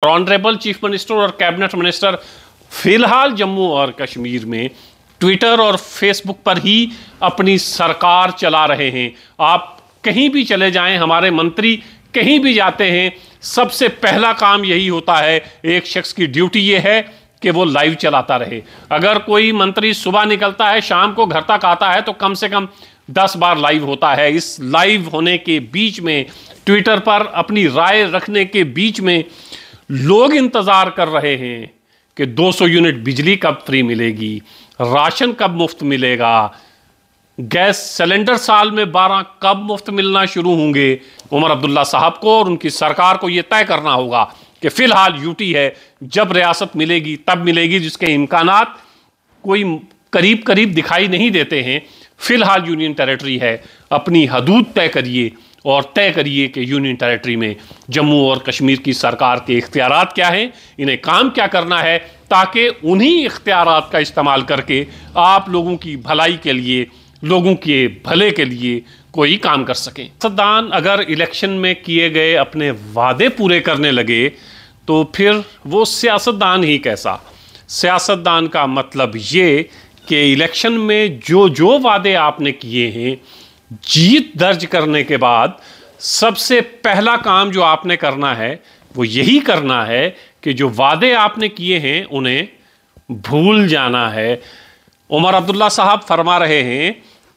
Honourable chief minister और cabinet minister फिलहाल जम्मू और कश्मीर में ट्विटर और फेसबुक पर ही अपनी सरकार चला रहे हैं। आप कहीं भी चले जाएं, हमारे मंत्री कहीं भी जाते हैं, सबसे पहला काम यही होता है। एक शख्स की ड्यूटी ये है कि वो लाइव चलाता रहे। अगर कोई मंत्री सुबह निकलता है, शाम को घर तक आता है, तो कम से कम 10 बार लाइव होता है। इस लाइव होने के बीच में, ट्विटर पर अपनी राय रखने के बीच में लोग इंतजार कर रहे हैं कि 200 यूनिट बिजली कब फ्री मिलेगी, राशन कब मुफ्त मिलेगा, गैस सिलेंडर साल में 12 कब मुफ्त मिलना शुरू होंगे। उमर अब्दुल्ला साहब को और उनकी सरकार को यह तय करना होगा कि फिलहाल यूटी है, जब रियासत मिलेगी तब मिलेगी, जिसके इम्कानात कोई करीब करीब दिखाई नहीं देते हैं। फिलहाल यूनियन टेरिटरी है, अपनी हदूद तय करिए और तय करिए कि यूनियन टेरिटरी में जम्मू और कश्मीर की सरकार के इख्तियारात क्या हैं, इन्हें काम क्या करना है, ताकि उन्हीं इख्तियारात का इस्तेमाल करके आप लोगों की भलाई के लिए, लोगों के भले के लिए कोई काम कर सकें। सियासतदान अगर इलेक्शन में किए गए अपने वादे पूरे करने लगे तो फिर वो सियासतदान ही कैसा। सियासतदान का मतलब ये कि इलेक्शन में जो वादे आपने किए हैं, जीत दर्ज करने के बाद सबसे पहला काम जो आपने करना है वो यही करना है कि जो वादे आपने किए हैं उन्हें भूल जाना है। उमर अब्दुल्ला साहब फरमा रहे हैं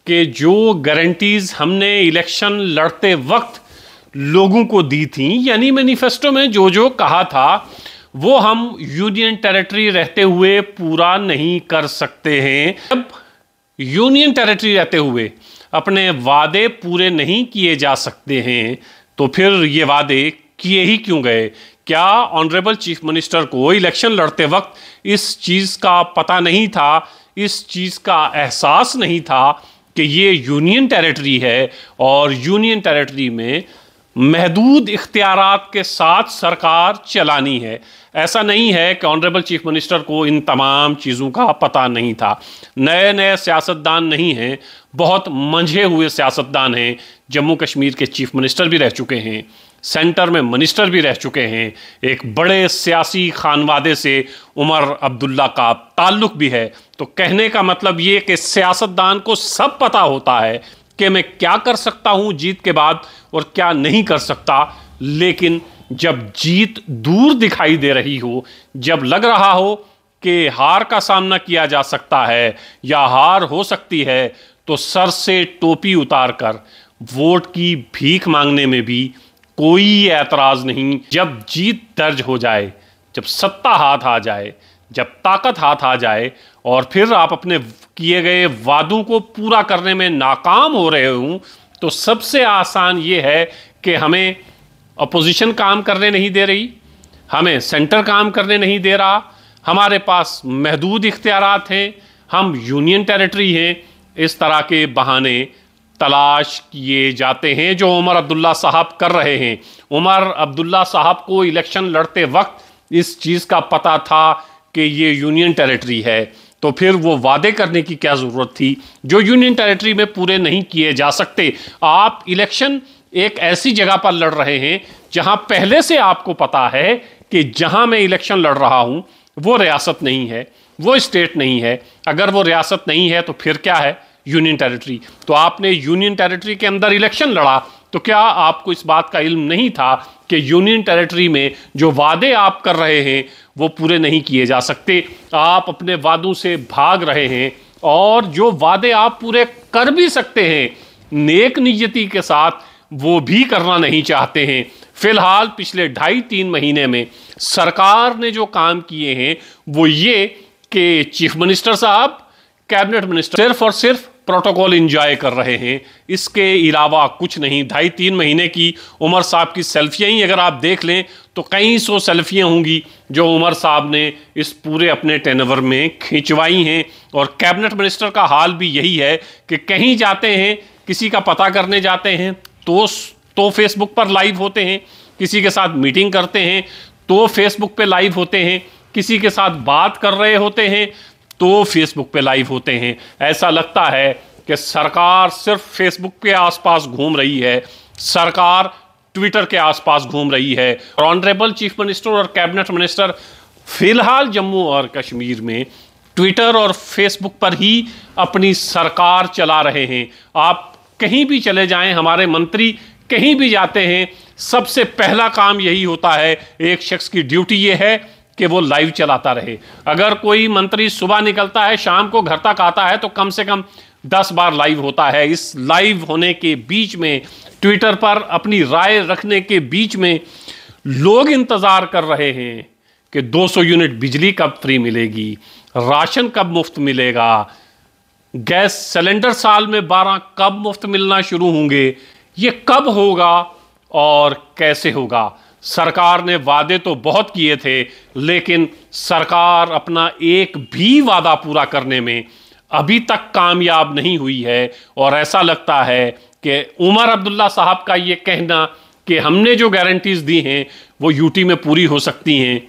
कि जो गारंटीज हमने इलेक्शन लड़ते वक्त लोगों को दी थी, यानी मैनिफेस्टो में जो कहा था, वो हम यूनियन टेरिटरी रहते हुए पूरा नहीं कर सकते हैं। अब यूनियन टेरिटरी रहते हुए अपने वादे पूरे नहीं किए जा सकते हैं तो फिर ये वादे किए ही क्यों गए। क्या ऑनरेबल चीफ मिनिस्टर को इलेक्शन लड़ते वक्त इस चीज़ का पता नहीं था, इस चीज़ का एहसास नहीं था कि ये यूनियन टेरिटरी है और यूनियन टेरिटरी में महदूद इख्तियारात के साथ सरकार चलानी है। ऐसा नहीं है कि ऑनरेबल चीफ मिनिस्टर को इन तमाम चीज़ों का पता नहीं था। नए नए सियासतदान नहीं हैं, बहुत मंझे हुए सियासतदान हैं। जम्मू कश्मीर के चीफ मिनिस्टर भी रह चुके हैं, सेंटर में मिनिस्टर भी रह चुके हैं, एक बड़े सियासी खानवादे से उमर अब्दुल्ला का ताल्लुक भी है। तो कहने का मतलब ये कि सियासतदान को सब पता होता है कि मैं क्या कर सकता हूं जीत के बाद और क्या नहीं कर सकता। लेकिन जब जीत दूर दिखाई दे रही हो, जब लग रहा हो कि हार का सामना किया जा सकता है या हार हो सकती है, तो सर से टोपी उतारकर वोट की भीख मांगने में भी कोई ऐतराज नहीं। जब जीत दर्ज हो जाए, जब सत्ता हाथ आ जाए, जब ताकत हाथ आ जाए और फिर आप अपने किए गए वादों को पूरा करने में नाकाम हो रहे हों, तो सबसे आसान ये है कि हमें अपोजिशन काम करने नहीं दे रही, हमें सेंटर काम करने नहीं दे रहा, हमारे पास महदूद इख्तियारात हैं, हम यूनियन टेरिटरी हैं। इस तरह के बहाने तलाश किए जाते हैं जो उमर अब्दुल्ला साहब कर रहे हैं। उमर अब्दुल्ला साहब को इलेक्शन लड़ते वक्त इस चीज़ का पता था कि ये यूनियन टेरिटरी है, तो फिर वो वादे करने की क्या ज़रूरत थी जो यूनियन टेरिटरी में पूरे नहीं किए जा सकते। आप इलेक्शन एक ऐसी जगह पर लड़ रहे हैं जहां पहले से आपको पता है कि जहां मैं इलेक्शन लड़ रहा हूं वो रियासत नहीं है, वो स्टेट नहीं है। अगर वो रियासत नहीं है तो फिर क्या है? Union territory. तो आपने यूनियन टेरिटरी के अंदर इलेक्शन लड़ा, तो क्या आपको इस बात का इल्म नहीं था कि यूनियन टेरिटरी में जो वादे आप कर रहे हैं वो पूरे नहीं किए जा सकते? आप अपने वादों से भाग रहे हैं और जो वादे आप पूरे कर भी सकते हैं नेक नियति के साथ, वो भी करना नहीं चाहते हैं। फिलहाल पिछले 2.5-3 महीने में सरकार ने जो काम किए हैं वो ये कि चीफ मिनिस्टर साहब, कैबिनेट मिनिस्टर सिर्फ और सिर्फ प्रोटोकॉल एंजॉय कर रहे हैं, इसके अलावा कुछ नहीं। 2.5-3 महीने की उमर साहब की सेल्फियाँ ही अगर आप देख लें तो कई सौ सेल्फियाँ होंगी जो उमर साहब ने इस पूरे अपने टेनवर में खिंचवाई हैं। और कैबिनेट मिनिस्टर का हाल भी यही है कि कहीं जाते हैं, किसी का पता करने जाते हैं तो फेसबुक पर लाइव होते हैं, किसी के साथ मीटिंग करते हैं तो फेसबुक पे लाइव होते हैं, किसी के साथ बात कर रहे होते हैं तो फेसबुक पे लाइव होते हैं। ऐसा लगता है कि सरकार सिर्फ फेसबुक के आसपास घूम रही है, सरकार ट्विटर के आसपास घूम रही है। ऑनरेबल चीफ मिनिस्टर और कैबिनेट मिनिस्टर फिलहाल जम्मू और कश्मीर में ट्विटर और फेसबुक पर ही अपनी सरकार चला रहे हैं। आप कहीं भी चले जाएं, हमारे मंत्री कहीं भी जाते हैं, सबसे पहला काम यही होता है, एक शख्स की ड्यूटी ये है कि वो लाइव चलाता रहे। अगर कोई मंत्री सुबह निकलता है, शाम को घर तक आता है, तो कम से कम 10 बार लाइव होता है। इस लाइव होने के बीच में, ट्विटर पर अपनी राय रखने के बीच में लोग इंतजार कर रहे हैं कि 200 यूनिट बिजली कब फ्री मिलेगी, राशन कब मुफ्त मिलेगा, गैस सिलेंडर साल में 12 कब मुफ्त मिलना शुरू होंगे, ये कब होगा और कैसे होगा। सरकार ने वादे तो बहुत किए थे, लेकिन सरकार अपना एक भी वादा पूरा करने में अभी तक कामयाब नहीं हुई है। और ऐसा लगता है कि उमर अब्दुल्ला साहब का ये कहना कि हमने जो गारंटीज दी हैं वो यूटी में पूरी हो सकती हैं,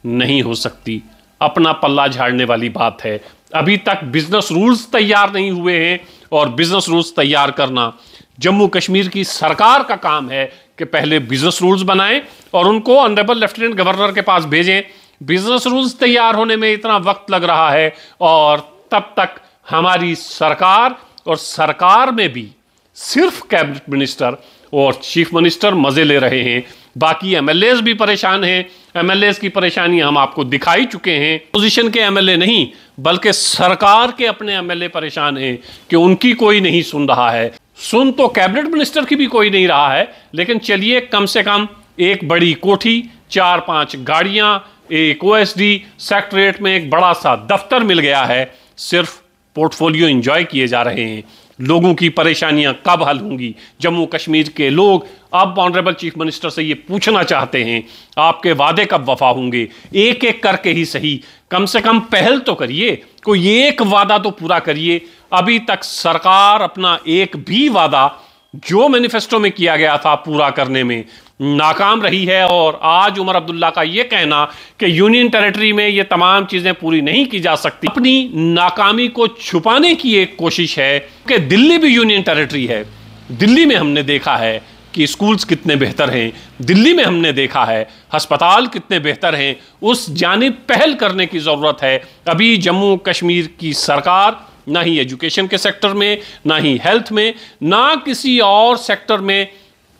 नहीं हो सकती, अपना पल्ला झाड़ने वाली बात है। अभी तक बिजनेस रूल्स तैयार नहीं हुए हैं, और बिजनेस रूल्स तैयार करना जम्मू कश्मीर की सरकार का काम है कि पहले बिजनेस रूल्स बनाएं और उनको ऑनरेबल लेफ्टिनेंट गवर्नर के पास भेजें। बिजनेस रूल्स तैयार होने में इतना वक्त लग रहा है, और तब तक हमारी सरकार और सरकार में भी सिर्फ कैबिनेट मिनिस्टर और चीफ मिनिस्टर मजे ले रहे हैं। बाकी एमएलएस भी परेशान हैं। एमएलएस की परेशानी हम आपको दिखाई चुके हैं। पोजीशन के एमएलए नहीं, बल्कि सरकार के अपने एमएलए परेशान हैं कि उनकी कोई नहीं सुन रहा है। सुन तो कैबिनेट मिनिस्टर की भी कोई नहीं रहा है, लेकिन चलिए, कम से कम एक बड़ी कोठी, 4-5 गाड़ियां, एक ओएसडी, सेक्रेटरीट में एक बड़ा सा दफ्तर मिल गया है। सिर्फ पोर्टफोलियो एंजॉय किए जा रहे हैं। लोगों की परेशानियां कब हल होंगी? जम्मू कश्मीर के लोग अब ऑनरेबल चीफ मिनिस्टर से ये पूछना चाहते हैं, आपके वादे कब वफा होंगे? एक एक करके ही सही, कम से कम पहल तो करिए, कोई एक वादा तो पूरा करिए। अभी तक सरकार अपना एक भी वादा जो मैनिफेस्टो में किया गया था पूरा करने में नाकाम रही है। और आज उमर अब्दुल्ला का यह कहना कि यूनियन टेरिटरी में ये तमाम चीजें पूरी नहीं की जा सकती, अपनी नाकामी को छुपाने की एक कोशिश है कि दिल्ली भी यूनियन टेरिटरी है। दिल्ली में हमने देखा है कि स्कूल्स कितने बेहतर हैं, दिल्ली में हमने देखा है अस्पताल कितने बेहतर हैं। उस जानिब पहल करने की जरूरत है। अभी जम्मू कश्मीर की सरकार ना ही एजुकेशन के सेक्टर में, ना ही हेल्थ में, ना किसी और सेक्टर में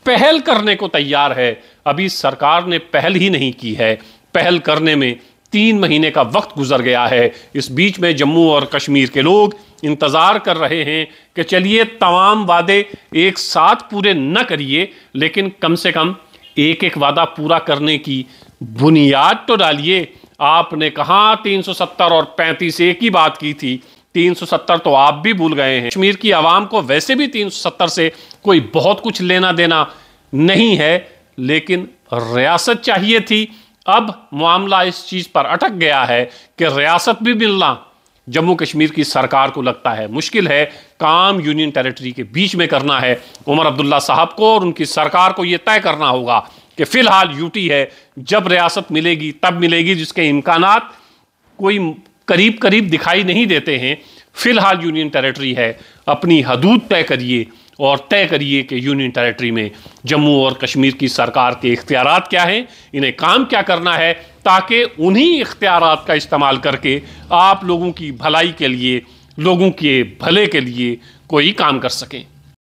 पहल करने को तैयार है। अभी सरकार ने पहल ही नहीं की है। पहल करने में 3 महीने का वक्त गुजर गया है। इस बीच में जम्मू और कश्मीर के लोग इंतजार कर रहे हैं कि चलिए, तमाम वादे एक साथ पूरे न करिए, लेकिन कम से कम एक एक वादा पूरा करने की बुनियाद तो डालिए। आपने कहा 370 और 35 एक ही बात की थी, 370 तो आप भी भूल गए हैं। कश्मीर की आवाम को वैसे भी 370 से कोई बहुत कुछ लेना देना नहीं है, लेकिन रियासत चाहिए थी। अब मामला इस चीज पर अटक गया है कि रियासत भी मिलना जम्मू कश्मीर की सरकार को लगता है मुश्किल है। काम यूनियन टेरिटरी के बीच में करना है। उमर अब्दुल्ला साहब को और उनकी सरकार को यह तय करना होगा कि फिलहाल यूटी है, जब रियासत मिलेगी तब मिलेगी, जिसके इम्कानात कोई करीब करीब दिखाई नहीं देते हैं। फिलहाल यूनियन टेरिटरी है। अपनी हदूद तय करिए और तय करिए कि यूनियन टेरिटरी में जम्मू और कश्मीर की सरकार के इख्तियारात क्या हैं, इन्हें काम क्या करना है, ताकि उन्हीं इख्तियारात का इस्तेमाल करके आप लोगों की भलाई के लिए, लोगों के भले के लिए कोई काम कर सकें।